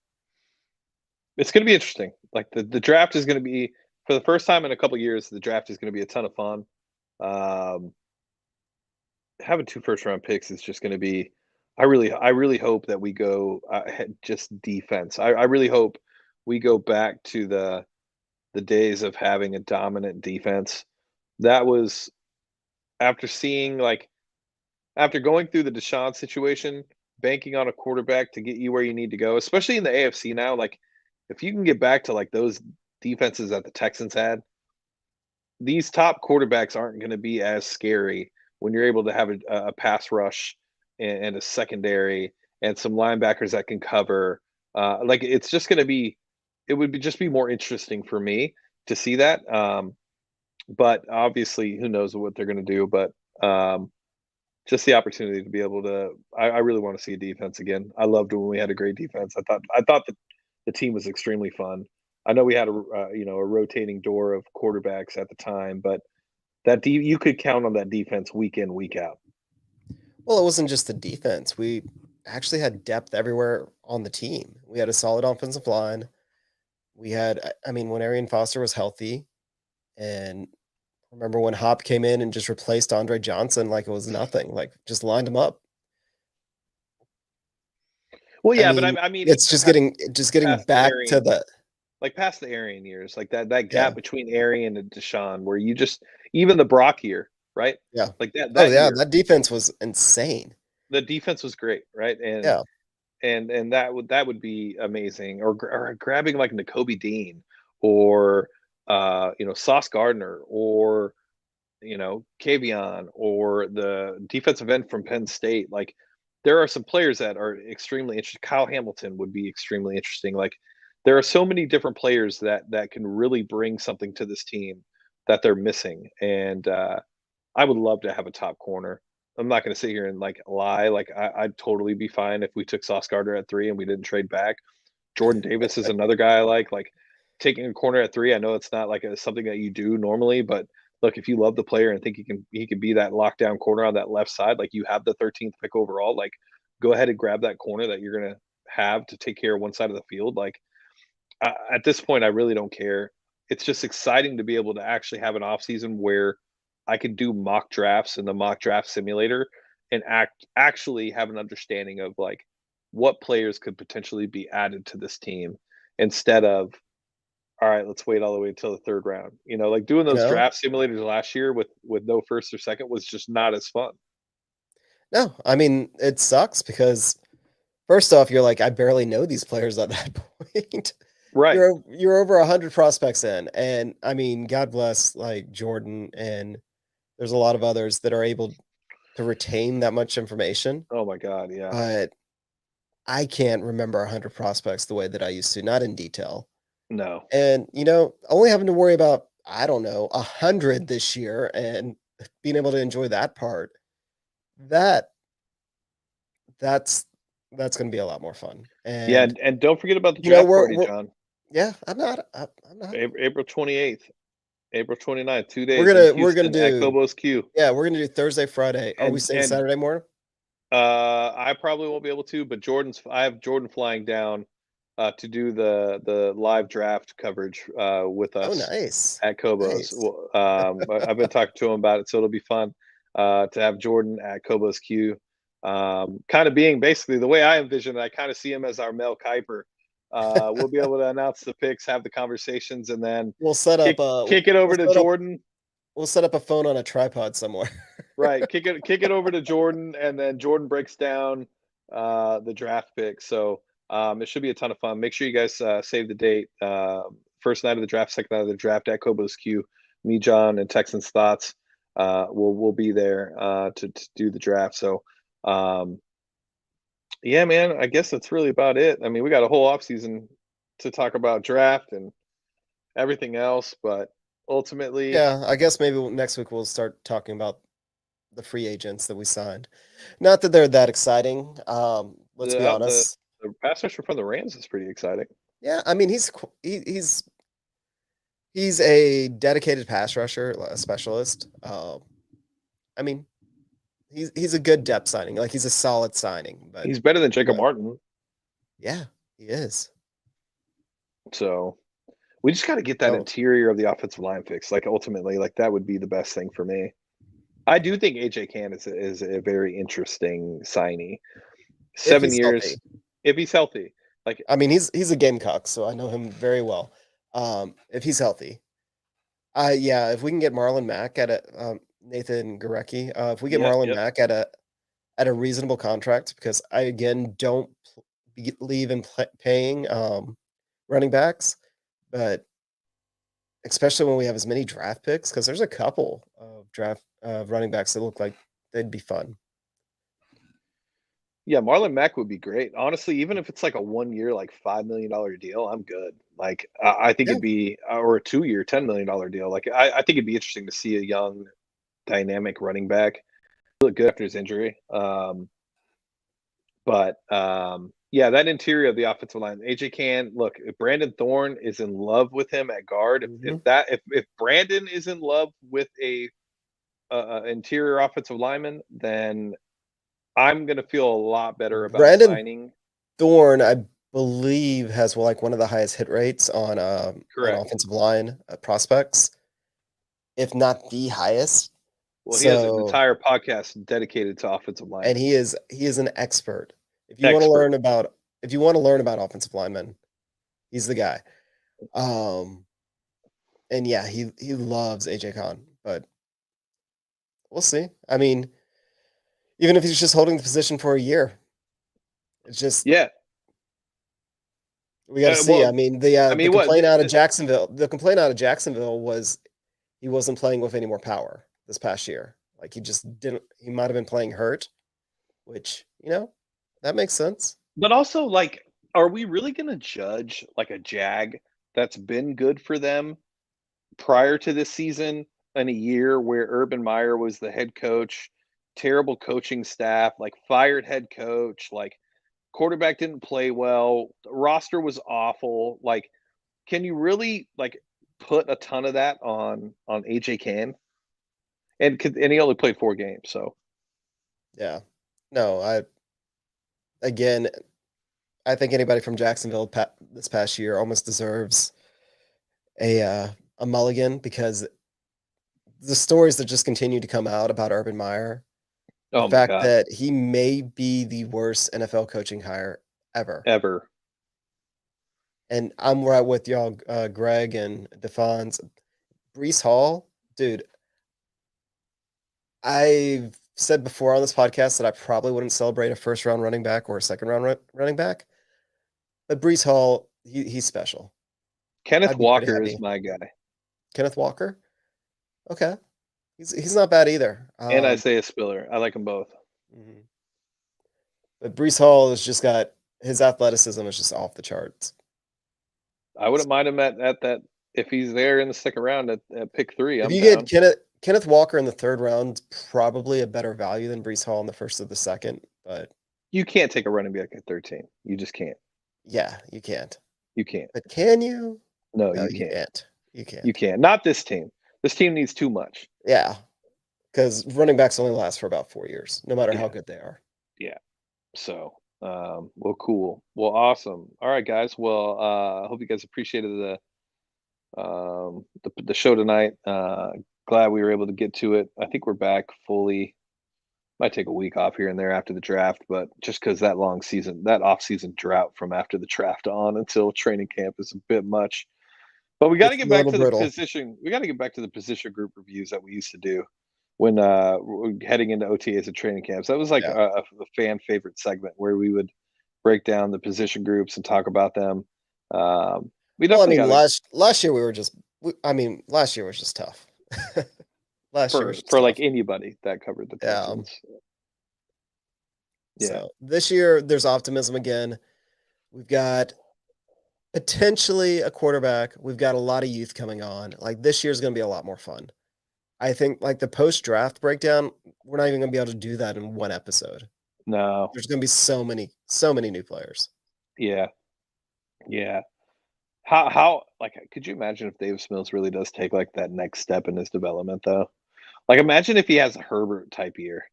it's going to be interesting. Like the draft is going to be, for the first time in a couple of years, the draft is going to be a ton of fun. Um, Having two first round picks is just going to be. I really hope that we go just defense. I really hope we go back to the days of having a dominant defense. That was after seeing like after going through the Deshaun situation, banking on a quarterback to get you where you need to go, especially in the AFC now. Like, if you can get back to like those defenses that the Texans had, these top quarterbacks aren't going to be as scary when you're able to have a pass rush and a secondary and some linebackers that can cover. Like, it's just going to be, it would be just be more interesting for me to see that. But obviously, who knows what they're going to do? But just the opportunity to be able to, I really want to see a defense again. I loved when we had a great defense. I thought that the team was extremely fun. I know we had a rotating door of quarterbacks at the time, but you could count on that defense week in, week out. Well, it wasn't just the defense. We actually had depth everywhere on the team. We had a solid offensive line. I mean, when Arian Foster was healthy, and remember when Hop came in and just replaced Andre Johnson like it was nothing, like just lined him up. Well, I yeah, but mean, I mean, it's just getting past the back to Arian, the like past the Arian years, like that yeah, gap between Arian and Deshaun, where you just even the Brock year, right? yeah. Like Oh that yeah, year, that defense was insane. the defense was great, right? Yeah, And that would be amazing. Or grabbing like N'Kobe Dean or Sauce Gardner or Kavion or the defensive end from Penn State. Like there are some players that are extremely interesting. Kyle Hamilton would be extremely interesting. Like there are so many different players that can really bring something to this team that they're missing. And I would love to have a top corner. I'm not going to sit here and like lie. Like I'd totally be fine if we took Sauce Gardner at 3 and we didn't trade back. Jordan Davis is another guy I like. Like taking a corner at 3. I know it's not like something that you do normally, but look, if you love the player and think he can be that lockdown corner on that left side, like you have the 13th pick overall, like go ahead and grab that corner that you're gonna have to take care of one side of the field. Like at this point, I really don't care. It's just exciting to be able to actually have an off season where I can do mock drafts in the mock draft simulator and actually have an understanding of like what players could potentially be added to this team instead of all right, let's wait all the way until the third round. Like doing you those know? draft simulators last year with no first or second was just not as fun. No, I mean, it sucks because first off, you're like, I barely know these players at that point. Right. You're over 100 prospects in, and I mean, God bless like Jordan, and there's a lot of others that are able to retain that much information, Oh my God. Yeah. but I can't remember 100 prospects the way that I used to, not in detail. No. And, only having to worry about, I don't know, 100 this year and being able to enjoy that part, that that's That's gonna be a lot more fun. Yeah, And, and don't forget about the you know, draft party, we're John. yeah, I'm not. April 28th, April 29th, 2 We're days in gonna we're gonna Houston at do Kobo's Q. yeah, we're gonna do Thursday, Friday. Are we saying And Saturday morning? I probably won't be able to, but I have Jordan flying down to do the live draft coverage with Oh, us nice. at Kobo's. Nice. I've been talking to him about it, so it'll be fun to have Jordan at Kobo's Q. Kind of being basically the way I envision it, I kind of see him as our Mel Kiper. We'll be able to announce the picks, have the conversations, and then We'll set up, kick it over to Jordan. we'll set up a phone on a tripod somewhere. Right, kick it over to Jordan, and then Jordan breaks down the draft pick. So it should be a ton of fun. Make sure you guys save the date. First night of the draft, second night of the draft at Kobo's Q. Me, John, and Texans Thoughts. We'll be there to do the draft. So um, yeah, man, I guess that's really about it. I mean, we got a whole off season to talk about draft and everything else, but ultimately, Yeah, I guess maybe next week we'll start talking about the free agents that we signed. Not that they're that exciting. Let's be the honest. the pass rusher from the Rams is pretty exciting. Yeah, I mean he's a dedicated pass rusher, a specialist. I mean he's a good depth signing. Like he's a solid signing, but He's better than Jacob what? Martin. Yeah, he is. So we just got to get that No, interior of the offensive line fixed. Like ultimately, like that would be the best thing for me. I do think AJ Can is a very interesting signee. if 7 years, if he's healthy. Like I mean, he's a Gamecock, so I know him very well. If he's healthy, yeah, if we can get Marlon Mack at a Nathan Gurecki, if we get yep, Marlon yep. Mack at a reasonable contract, because I again don't believe in paying running backs, but especially when we have as many draft picks, because there's a couple of draft running backs that look like they'd be fun. Yeah, Marlon Mack would be great. Honestly, even if it's like a 1 year, like $5 million deal, I'm good. Like I think Yeah, it'd be or a 2 year, $10 million deal. Like I think it'd be interesting to see a young, dynamic running back look good after his injury. But yeah, that interior of the offensive line, AJ Can look. If Brandon Thorne is in love with him at guard, hmm if Brandon is in love with a interior offensive lineman, then I'm gonna feel a lot better about Brandon signing. Thorne, I believe, has like one of the highest hit rates on Correct. offensive line prospects, if not the highest. Well, he has an So, entire podcast dedicated to offensive and linemen. he is an expert. Expert. If you want to learn about offensive linemen, he's the guy. Um, and yeah, he loves AJ Khan, but we'll see. I mean, even if he's just holding the position for a year, it's just Yeah. we got to see. I Well, mean, I the mean, what? complaint out of Jacksonville, was he wasn't playing with any more power this past year. Like he just didn't. He might have been playing hurt, which that makes sense. But also, like, are we really gonna judge like a Jag that's been good for them prior to this season in a year where Urban Meyer was the head coach, terrible coaching staff, like fired head coach, like quarterback didn't play well, the roster was awful. Like, can you really like put a ton of that on AJ Can? And he only played 4 games, so Yeah. No, again, I think anybody from Jacksonville this past year almost deserves a uh, a mulligan because the stories that just continue to come out about Urban Meyer, the oh my fact god, that he may be the worst NFL coaching hire ever. ever. And I'm right with y'all, Greg and Defon's. Brees Hall, dude, I've said before on this podcast that I probably wouldn't celebrate a first round running back or a second round running back, but Brees Hall, he's special. Kenneth I'd be pretty Walker is happy. my guy, Kenneth Walker, okay, he's not bad either. and Isaiah Spiller. I like them both. Mhm. But Brees Hall has just got his athleticism is just off the charts. I wouldn't mind him at that if he's there in the second round at pick 3. If I'm you get down. Kenneth Walker in the third round, probably a better value than Brees Hall in the first or the second. But You can't take a running back at 13. You just can't. Yeah, you can't. You can't. But can you? No, No, you you can't. can't. You You can't. can't. Not this team. This team needs too much. Yeah, because running backs only last for about 4 years, no matter how Yeah. good they are. Yeah. So, well, cool. Well, awesome. All right, guys. Well, I hope you guys appreciated the show tonight. Glad we were able to get to it. I think we're back fully. Might take a week off here and there after the draft, but just because that long season, that off season drought from after the draft on until training camp is a bit much. But we got to It's a get back little to the brittle. position. We got to get back to the position group reviews that we used to do when heading into OTAs and training camps. That was like Yeah. a fan favorite segment where we would break down the position groups and talk about them. We Well, I definitely mean, got to last year we were just last year was just tough. Last year was just for like tough. anybody that covered the Yeah, Texans. Yeah. so this year there's optimism again. We've got potentially a quarterback. We've got a lot of youth coming on. Like, this year's gonna be a lot more fun. I think, like, the post-draft breakdown, we're not even gonna be able to do that in one episode. No. There's gonna be so many new players. Yeah. Yeah. How like could you imagine if Davis Mills really does take like that next step in his development though? Like imagine if he has a Herbert type year.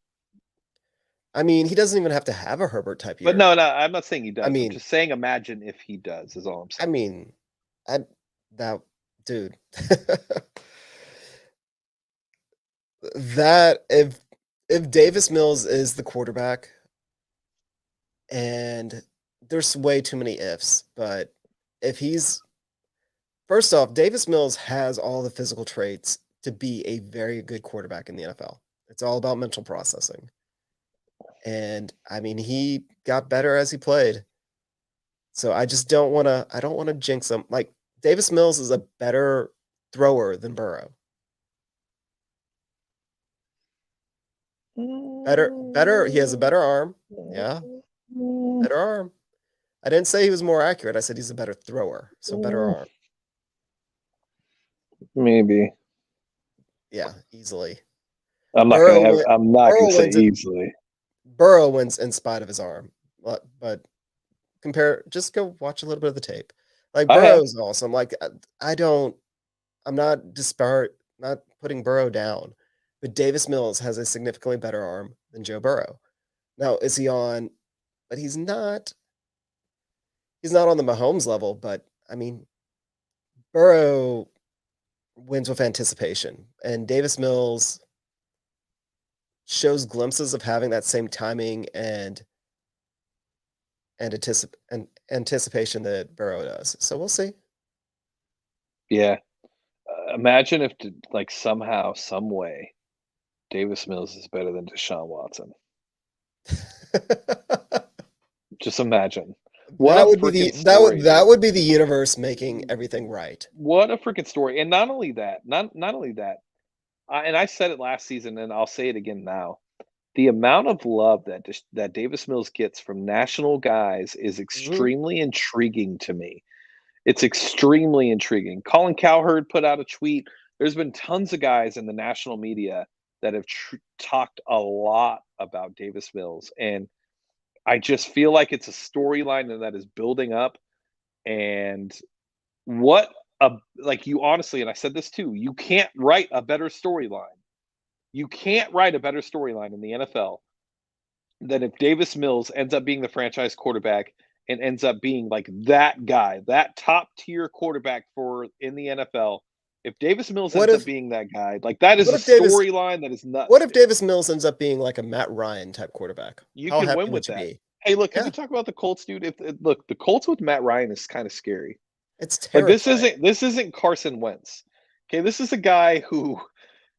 I mean, he doesn't even have to have a Herbert type But year. no, I'm not saying he I does. I'm mean just saying imagine if he does is all I'm I saying. mean, I that dude. That if Davis Mills is the quarterback, and there's way too many ifs, but if he's first off, Davis Mills has all the physical traits to be a very good quarterback in the NFL. It's all about mental processing. And I mean, he got better as he played. So I don't wanna jinx him. Like, Davis Mills is a better thrower than Burrow. Better he has a better arm. Yeah, better arm. I didn't say he was more accurate. I said he's a better thrower, so better arm. Maybe. Yeah, easily. I'm not gonna Burrow say wins in easily. Burrow wins in spite of his arm. But compare just go watch a little bit of the tape. Like, I have. Burrow's awesome. Like, I don't I'm not putting Burrow down, but Davis Mills has a significantly better arm than Joe Burrow. Now, is he on but he's not on the Mahomes level, but I mean, Burrow wins with anticipation, and Davis Mills shows glimpses of having that same timing and anticipation that Burrow does. So we'll see. Yeah. Imagine if like somehow, some way, Davis Mills is better than Deshaun Watson. Just imagine. What a freaking story, That dude. would be the universe making everything right. What a freaking story. And not only that, not only that, and I said it last season and I'll say it again now. The amount of love that Davis Mills gets from national guys is Mhm. extremely intriguing to me. It's extremely intriguing. Colin Cowherd put out a tweet. There's been tons of guys in the national media that have talked a lot about Davis Mills, and I just feel like it's a storyline that is building up. And what a like you honestly, and I said this too, you can't write a better storyline. You can't write a better storyline in the NFL than if Davis Mills ends up being the franchise quarterback and ends up being like that guy, that top tier quarterback for in the NFL. If Davis Mills What ends up if being that guy, like that is what a if Davis storyline that is what nuts, if dude. Davis Mills ends up being like a Matt Ryan type quarterback? You How could happy win would with you that. be? Hey, look, can we Yeah, talk about the Colts, dude? If look, the Colts with Matt Ryan is kind of scary. it's Like terrifying. this isn't Carson Wentz. Okay, this is a guy who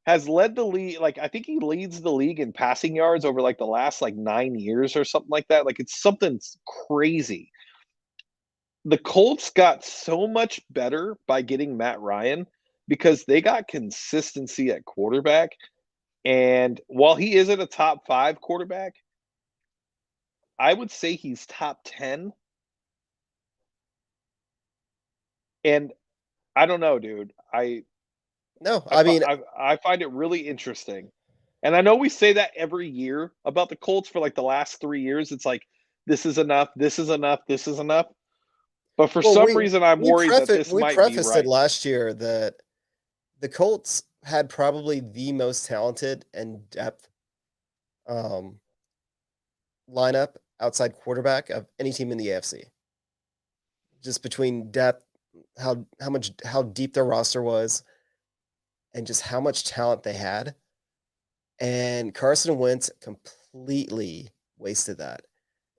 has led the league. Like I think he leads the league in passing yards over like the last like 9 years or something like that. Like it's something crazy. The Colts got so much better by getting Matt Ryan because they got consistency at quarterback. And while he isn't a top 5 quarterback, I would say he's top 10. And I don't know, dude. No, I mean, I find it really interesting And I know we say that every year about the Colts for like the last 3 years. It's like, this is enough, this is enough, this is enough. But for Well, some reason, I'm worried that this we might be prefaced it right. last year that the Colts had probably the most talented and depth um, lineup outside quarterback of any team in the AFC. Just between depth, how deep their roster was, and just how much talent they had. And Carson Wentz completely wasted that.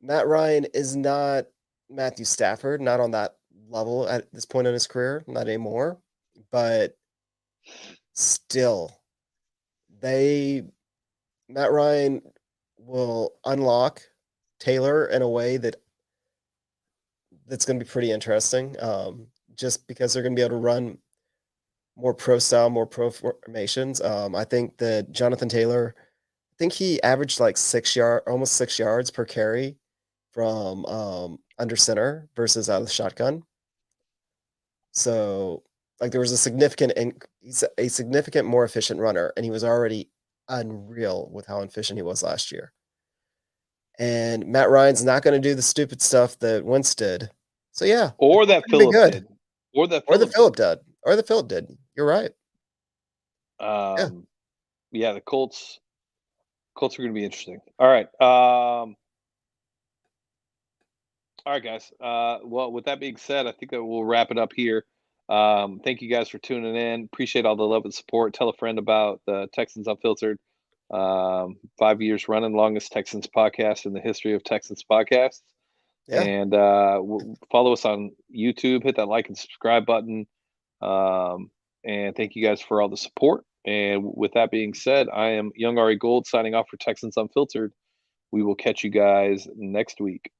Matt Ryan is not Matthew Stafford, not on that level at this point in his career, not anymore. But still, they Matt Ryan will unlock Taylor in a way that's going to be pretty interesting. Just because they're going to be able to run more pro style, more pro formations. I think that Jonathan Taylor, I think he averaged like almost 6 yards per carry from under center versus out of the shotgun. So like there was he's a significant more efficient runner, and he was already unreal with how efficient he was last year. And Matt Ryan's not going to do the stupid stuff that Wentz did. So yeah, the Or Colts that are going to be Phillip good. did. Or that Or the Phillip did. Philip did. Or the Philip did. You're right. Yeah. Yeah, the Colts are going to be interesting. All right. All right, guys. Well, with that being said, I think that we'll wrap it up here. Thank you guys for tuning in. Appreciate all the love and support. Tell a friend about the Texans Unfiltered. 5 years running, longest Texans podcast in the history of Texans podcasts. Yeah. And follow us on YouTube. Hit that like and subscribe button. And thank you guys for all the support. And with that being said, I am Young Ari Gold signing off for Texans Unfiltered. We will catch you guys next week.